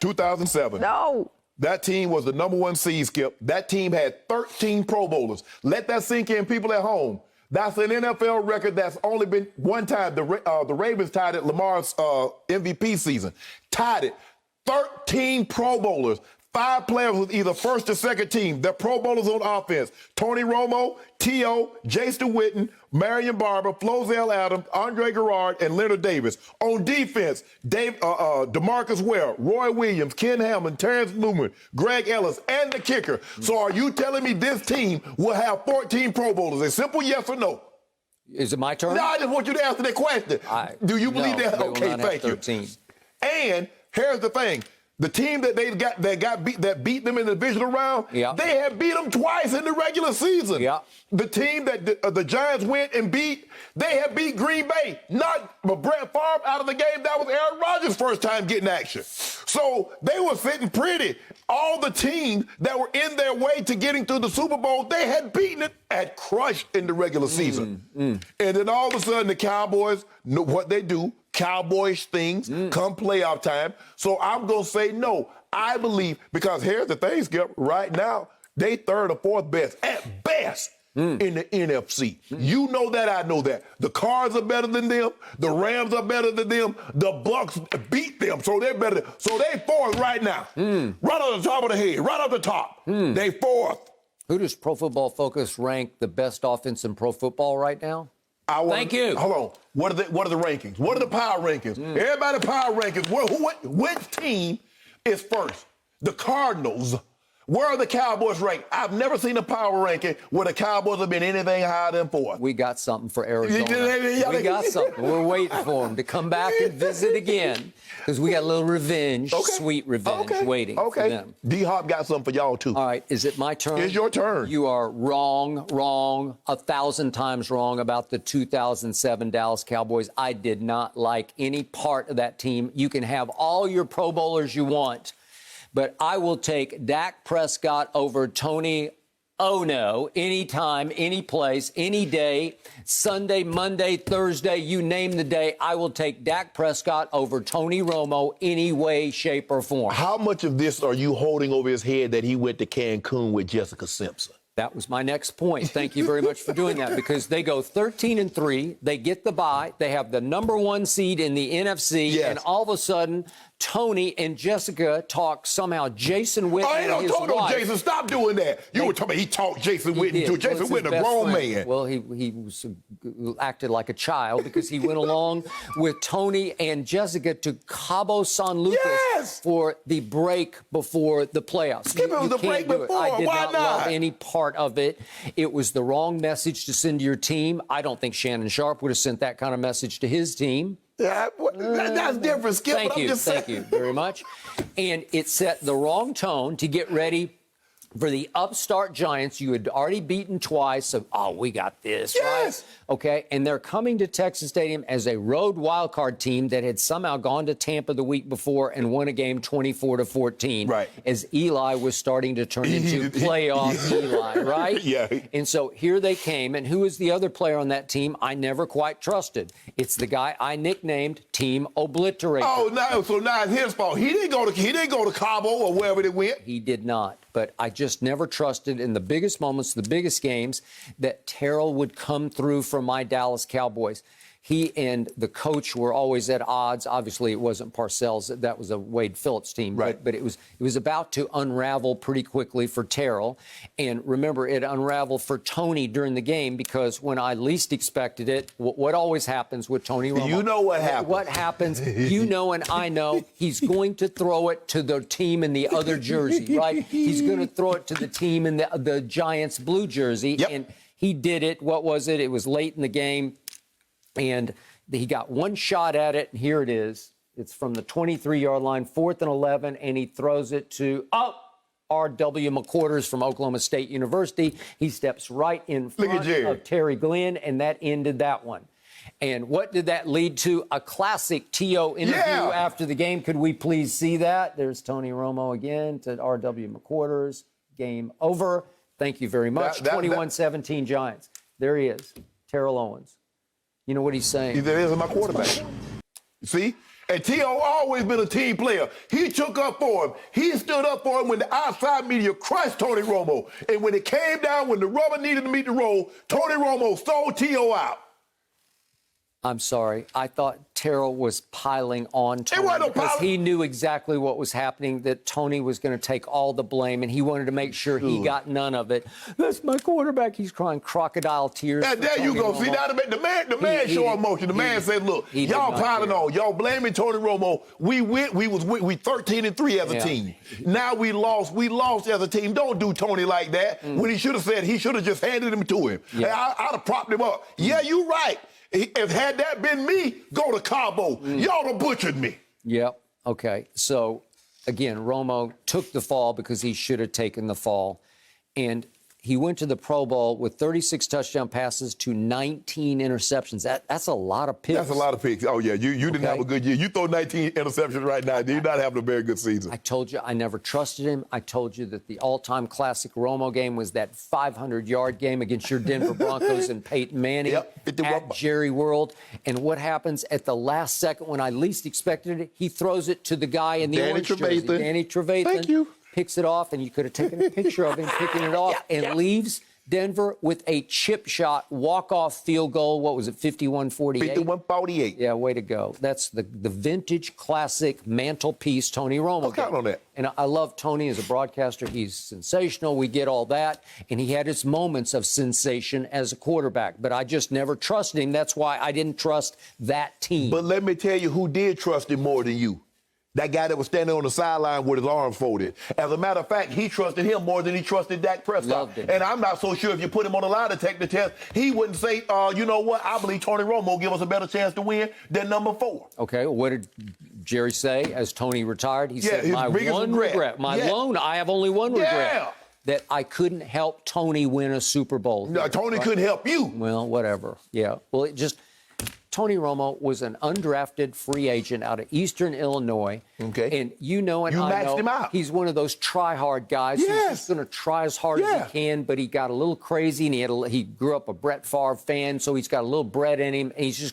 2007. No. That team was the #1 seed, Skip. That team had 13 Pro Bowlers. Let that sink in, people at home. That's an NFL record that's only been one time. The Ravens tied it Lamar's MVP season. Tied it. 13 Pro Bowlers. 5 players with either first or second team. They're Pro Bowlers on offense. Tony Romo, T.O., Jason Witten, Marion Barber, Flozell Adams, Andre Garrard, and Leonard Davis. On defense, DeMarcus Ware, Roy Williams, Ken Hamlin, Terrence Newman, Greg Ellis, and the kicker. So are you telling me this team will have 14 Pro Bowlers? A simple yes or no. Is it my turn? No, I just want you to answer that question. Do you believe that? They Okay, will not thank have 13. you. And here's the thing. The team that beat them in the divisional round, they had beat them twice in the regular season. Yeah. The team that the Giants went and beat, they had beat Green Bay. Not Brett Favre out of the game. That was Aaron Rodgers' first time getting action. So they were sitting pretty. All the teams that were in their way to getting to the Super Bowl, they had beaten it, had crushed in the regular season. And then all of a sudden the Cowboys know what they do. Cowboys things come playoff time. So I'm going to say no. I believe, because here's the thing, Skip, right now, they third or fourth best, at best, in the NFC. You know that, I know that. The Cards are better than them. The Rams are better than them. The Bucks beat them, so they're better. So they fourth right now. Right on the top of the head, right off the top. They fourth. Who does Pro Football Focus rank the best offense in pro football right now? Thank you. Hold on. What are the rankings? What are the power rankings? Everybody power rankings. Which team is first? The Cardinals. Where are the Cowboys ranked? I've never seen a power ranking where the Cowboys have been anything higher than fourth. We got something for Arizona. We got something. We're waiting for them to come back and visit again because we got a little revenge, sweet revenge waiting for them. D-Hop got something for y'all, too. All right. Is it my turn? It's your turn. You are wrong, 1,000 times wrong about the 2007 Dallas Cowboys. I did not like any part of that team. You can have all your Pro Bowlers you want, but I will take Dak Prescott over Tony Ono anytime, any place, any day, Sunday, Monday, Thursday, you name the day. I will take Dak Prescott over Tony Romo any way, shape, or form. How much of this are you holding over his head that he went to Cancun with Jessica Simpson? That was my next point. Thank you very much for doing that, because they go 13-3. They get the bye. They have the #1 seed in the NFC. And all of a sudden, Tony and Jessica talk somehow Jason Witten and his wife. Jason, stop doing that. You were talking about he talked Jason Witten to Jason Witten, a grown man. Well, he was acted like a child because he went along with Tony and Jessica to Cabo San Lucas for the break before the playoffs. Skip, it was the break before. I did Why not love any part of it. It was the wrong message to send to your team. I don't think Shannon Sharpe would have sent that kind of message to his team. That's different, Skip. Thank you very much. And it set the wrong tone to get ready for the upstart Giants. You had already beaten twice, so, we got this, right? Okay, and they're coming to Texas Stadium as a road wildcard team that had somehow gone to Tampa the week before and won a game 24-14. Right. As Eli was starting to turn into playoff Eli, right? Yeah. And so here they came, and who is the other player on that team I never quite trusted? It's the guy I nicknamed Team Obliterator. Oh, no, so now it's his fault. He didn't go to Cabo or wherever they went. He did not. But I just never trusted in the biggest moments, the biggest games, that Terrell would come through for my Dallas Cowboys. He and the coach were always at odds. Obviously, it wasn't Parcells. That was a Wade Phillips team. Right. But it was about to unravel pretty quickly for Terrell. And remember, it unraveled for Tony during the game because when I least expected it, what always happens with Tony Romo? You know what happens. What happens, you know and I know, he's going to throw it to the team in the other jersey, right? He's going to throw it to the team in the Giants blue jersey. And he did it. What was it? It was late in the game. And he got one shot at it, and here it is. It's from the 23-yard line, 4th and 11, and he throws it to R.W. McQuarters from Oklahoma State University. He steps right in front of Terry Glenn, and that ended that one. And what did that lead to? A classic T.O. interview after the game. Could we please see that? There's Tony Romo again to R.W. McQuarters. Game over. Thank you very much. 21-17 Giants. There he is, Terrell Owens. You know what he's saying? He said, "This is my quarterback." See? And T.O. always been a team player. He took up for him. He stood up for him when the outside media crushed Tony Romo. And when it came down, when the rubber needed to meet the road, Tony Romo sold T.O. out. I'm sorry. I thought Terrell was piling on Tony because he knew exactly what was happening, that Tony was going to take all the blame, and he wanted to make sure he got none of it. That's my quarterback. He's crying crocodile tears. And there you go. See, now the man showed emotion. The man said, look, y'all piling on. Y'all blaming Tony Romo. We 13-3 as a team. Now we lost as a team. Don't do Tony like that. When he should have said, he should have just handed him to him. I'd have propped him up. Yeah, you're right. If had that been me, go to Cabo. Y'all have butchered me. Yep. Okay. So, again, Romo took the fall because he should have taken the fall. And he went to the Pro Bowl with 36 touchdown passes to 19 interceptions. That's a lot of picks. That's a lot of picks. Oh, yeah. You didn't have a good year. You throw 19 interceptions right now. You're not having a very good season. I told you I never trusted him. I told you that the all-time classic Romo game was that 500-yard game against your Denver Broncos and Peyton Manning at Jerry World. And what happens at the last second when I least expected it? He throws it to the guy in the orange jersey. Danny Trevathan. Thank you. Picks it off, and you could have taken a picture of him picking it off, and leaves Denver with a chip shot, walk-off field goal. What was it, 51-48? 51-48. Yeah, way to go. That's the vintage classic mantelpiece Tony Romo. I'll count on that. And I love Tony as a broadcaster. He's sensational. We get all that. And he had his moments of sensation as a quarterback. But I just never trusted him. That's why I didn't trust that team. But let me tell you who did trust him more than you. That guy that was standing on the sideline with his arms folded. As a matter of fact, he trusted him more than he trusted Dak Prescott. And I'm not so sure if you put him on the line to take the test, he wouldn't say, you know what, I believe Tony Romo give us a better chance to win than number 4. Okay, what did Jerry say as Tony retired? He said, my one regret, I have only one regret. That I couldn't help Tony win a Super Bowl. No, Tony couldn't help you. Well, whatever. Yeah. Well, Tony Romo was an undrafted free agent out of Eastern Illinois. Okay. And you know, maxed him out. He's one of those try-hard guys who's just going to try as hard as he can, but he got a little crazy, and he grew up a Brett Favre fan, so he's got a little Brett in him, and he's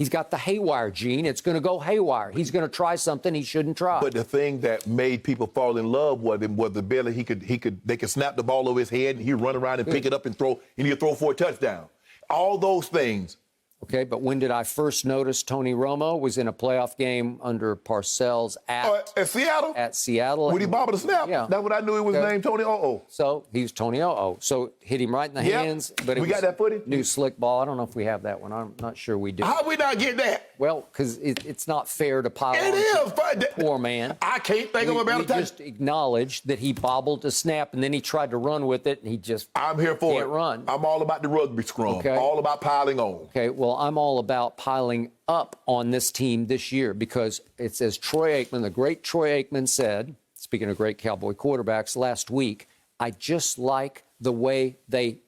got the haywire gene. It's going to go haywire. He's going to try something he shouldn't try. But the thing that made people fall in love with him was the ability they could snap the ball over his head, and he'd run around and pick it up and throw, and he'd throw for a touchdown. All those things. Okay, but when did I first notice Tony Romo? Was in a playoff game under Parcells at Seattle? At Seattle. When he bobbled the snap? Yeah. That's what I knew he was named Tony Uh-oh. So he was Tony Uh-oh. So hit him right in the hands. But we got that footage? New slick ball. I don't know if we have that one. I'm not sure we do. How we not get that? Well, because it's not fair to pile on. It is. Poor man. I can't think of a better time. Just acknowledged that he bobbled a snap, and then he tried to run with it, and he just I'm here for can't run. I'm all about the rugby scrum. Okay. All about piling on. Okay, well, I'm all about piling up on this team this year because it's as Troy Aikman, the great Troy Aikman said, speaking of great Cowboy quarterbacks last week, I just like the way they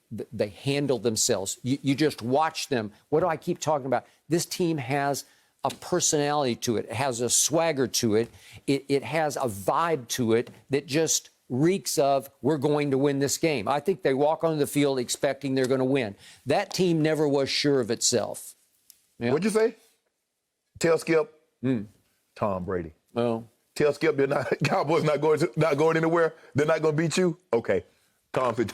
handle themselves. You just watch them. What do I keep talking about? This team has a personality to it. It has a swagger to it. It has a vibe to it that just reeks of, we're going to win this game. I think they walk onto the field expecting they're going to win. That team never was sure of itself. Yeah. What'd you say? Tell Skip, Tom Brady. Oh. Tell Skip Cowboys not going anywhere. They're not going to beat you. Okay. Tom said,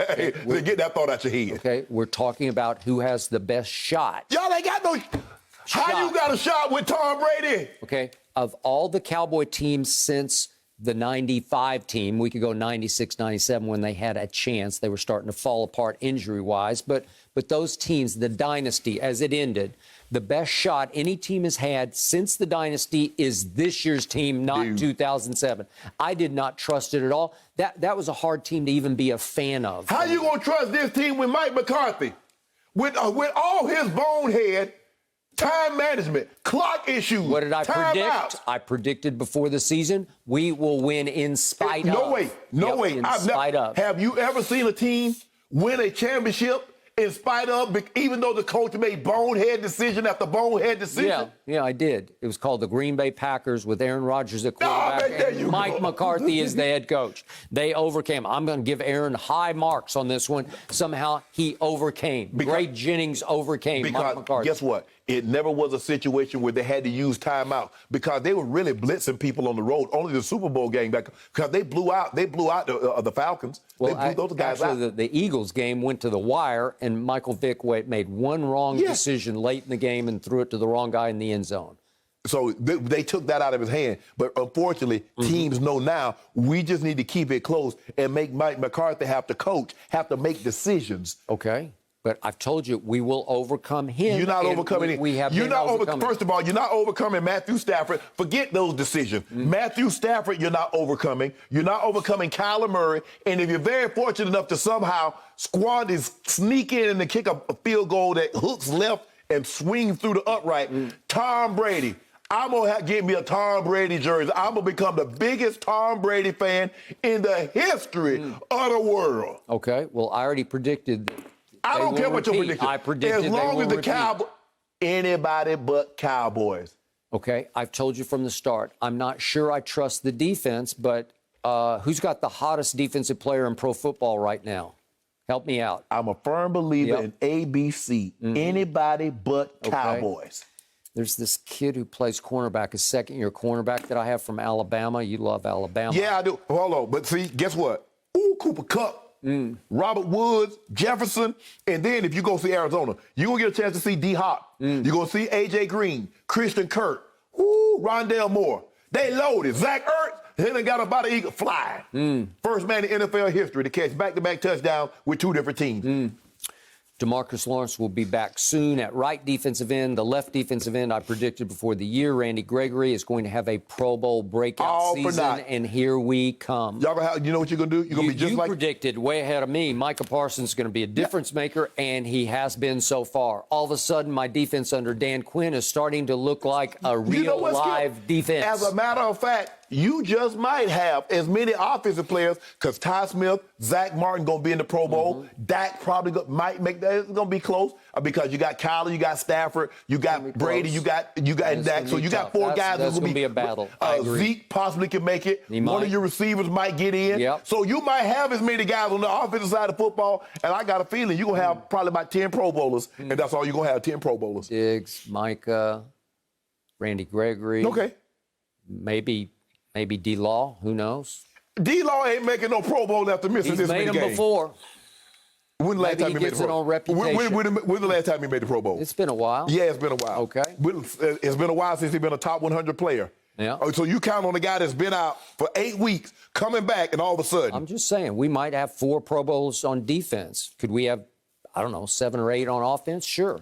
hey, get that thought out your head. Okay, we're talking about who has the best shot. Y'all ain't got no shot. How you got a shot with Tom Brady? Okay, of all the Cowboy teams since the 95 team, we could go 96, 97 when they had a chance. They were starting to fall apart injury-wise. But those teams, the dynasty, as it ended, the best shot any team has had since the dynasty is this year's team, not 2007. I did not trust it at all. That was a hard team to even be a fan of. How you going to trust this team with Mike McCarthy? With all his bonehead, time management, clock issues. What did I predict? Outs. I predicted before the season we will win in spite of. No way. In spite of. Have you ever seen a team win a championship in spite of, even though the coach made bonehead decision after bonehead decision? Yeah, I did. It was called the Green Bay Packers with Aaron Rodgers at quarterback. And Mike McCarthy is the head coach. They overcame. I'm going to give Aaron high marks on this one. Somehow he overcame. Greg Jennings overcame Mike McCarthy. Guess what? It never was a situation where they had to use timeout because they were really blitzing people on the road. Only the Super Bowl game back because they blew out the Falcons. Well, they blew those guys actually, out. The Eagles game went to the wire, and Michael Vick made one wrong decision late in the game and threw it to the wrong guy in the end zone. So they took that out of his hand. But unfortunately, teams know now we just need to keep it close and make Mike McCarthy have to make decisions. Okay. But I've told you, we will overcome him. You're not overcoming him. You're not overcoming. First of all, you're not overcoming Matthew Stafford. Forget those decisions. Matthew Stafford, you're not overcoming. You're not overcoming Kyler Murray. And if you're very fortunate enough to somehow sneak in and kick a field goal that hooks left and swings through the upright, Tom Brady. I'm going to get me a Tom Brady jersey. I'm going to become the biggest Tom Brady fan in the history of the world. Okay. Well, I already predicted that. I don't care what your prediction. I predicted as long as the Cowboys, anybody but Cowboys. Okay. I've told you from the start. I'm not sure I trust the defense, but who's got the hottest defensive player in pro football right now? Help me out. I'm a firm believer in ABC. Anybody but Cowboys. There's this kid who plays cornerback, a second-year cornerback that I have from Alabama. You love Alabama. Yeah, I do. Hold on. But see, guess what? Ooh, Cooper Kupp, Robert Woods, Jefferson. And then if you go see Arizona, you're going to get a chance to see D-Hop. You're going to see A.J. Green, Christian Kirk, Rondale Moore. They loaded. Zach Ertz, he done got about an eagle flying. First man in NFL history to catch back-to-back touchdowns with two different teams. DeMarcus Lawrence will be back soon at right defensive end. The left defensive end I predicted before the year, Randy Gregory, is going to have a Pro Bowl breakout season, and here we come. Y'all gonna have, you know what you're going to do? You're going to be just like... You predicted way ahead of me. Micah Parsons is going to be a difference maker, and he has been so far. All of a sudden, my defense under Dan Quinn is starting to look like a real live defense. As a matter of fact, you just might have as many offensive players because Ty Smith, Zach Martin going to be in the Pro Bowl. Dak probably might make that. It's going to be close because you got Kyler, you got Stafford, you got Brady, you got Dak. So you got four guys that's going to be a battle. Zeke possibly can make it. One of your receivers might get in. Yep. So you might have as many guys on the offensive side of football, and I got a feeling you're going to have probably about 10 Pro Bowlers, and that's all you're going to have, 10 Pro Bowlers. Diggs, Micah, Randy Gregory. Okay. Maybe D-Law, who knows? D-Law ain't making no Pro Bowl after missing this many games. He's made them before. When the last time he made the Pro Bowl? When the last time he made the Pro Bowl? It's been a while. Yeah, it's been a while. Okay. It's been a while since he's been a top 100 player. Yeah. So you count on a guy that's been out for 8 weeks, coming back, and all of a sudden. I'm just saying, we might have 4 Pro Bowls on defense. Could we have, 7 or 8 on offense? Sure.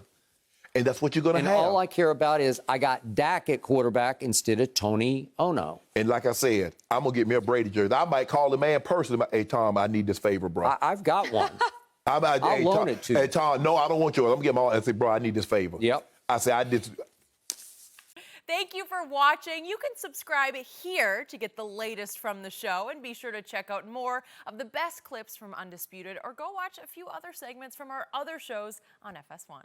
And that's what you're going to have. And all I care about is I got Dak at quarterback instead of Tony Ono. And like I said, I'm going to get me a Brady jersey. I might call the man personally. Hey, Tom, I need this favor, bro. I've got one. I'll loan it to you. Hey, Tom, no, I don't want yours. I'm going to get my own. I say, bro, I need this favor. Yep. I say, I did. Thank you for watching. You can subscribe here to get the latest from the show, and be sure to check out more of the best clips from Undisputed, or go watch a few other segments from our other shows on FS1.